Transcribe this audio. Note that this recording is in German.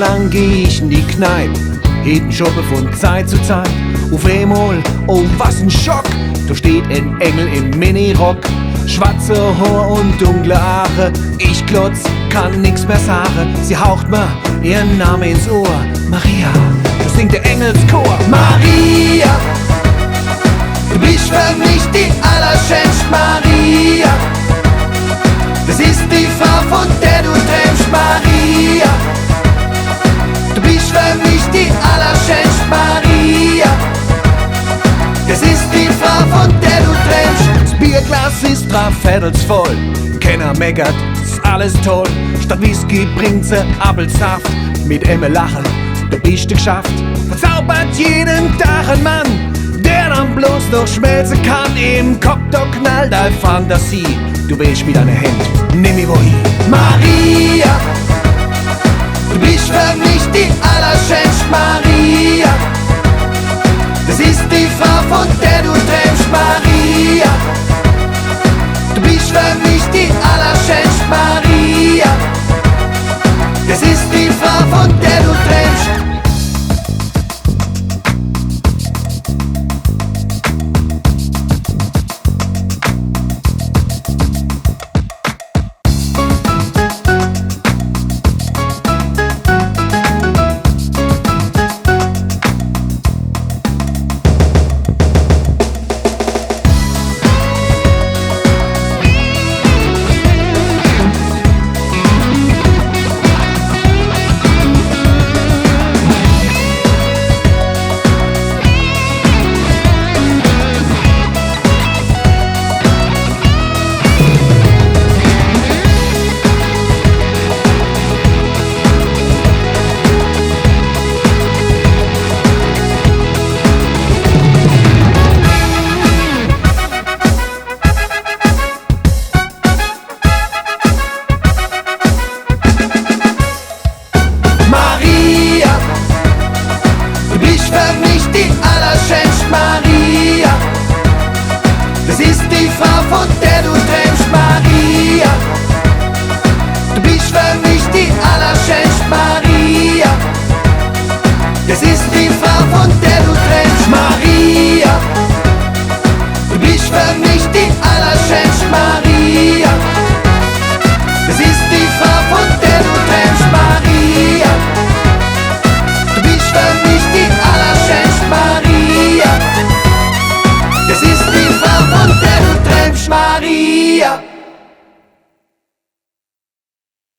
lang geh ich in die Kneipe, jeden Schuppe von Zeit zu Zeit. Auf einmal, oh was ein Schock, da steht ein Engel im Minirock. Schwarze Haar und dunkle Haare, ich glotz, kann nix mehr sagen. Sie haucht mir ihren Namen ins Ohr, Maria, das singt der Engelschor. Maria, du bist für mich die allerschönste Maria. Das ist die Frau, von der du träumst, Maria. Du bist für mich die allerschönste Maria. Das ist die Frau, von der du träumst. Das Bierglas ist dreiviertels voll, keiner meckert, ist alles toll. Statt Whisky bringt sie Apfelsaft, mit einem Lachen, da bist du geschafft. Verzaubert jeden Tag ein Mann, der dann bloß noch schmelzen kann. Im Cocktail knallt deine Fantasie, du willst mit deiner Hand, nimm mich wohin. Maria, du bist für mich die allerschönste Maria. Das ist die Frau, von der du träumst, Maria. Du bist für mich die allerschönste Maria. Das ist die Frau, von der du träumst. Für mich die allerschönste Maria. Das ist die Frau, von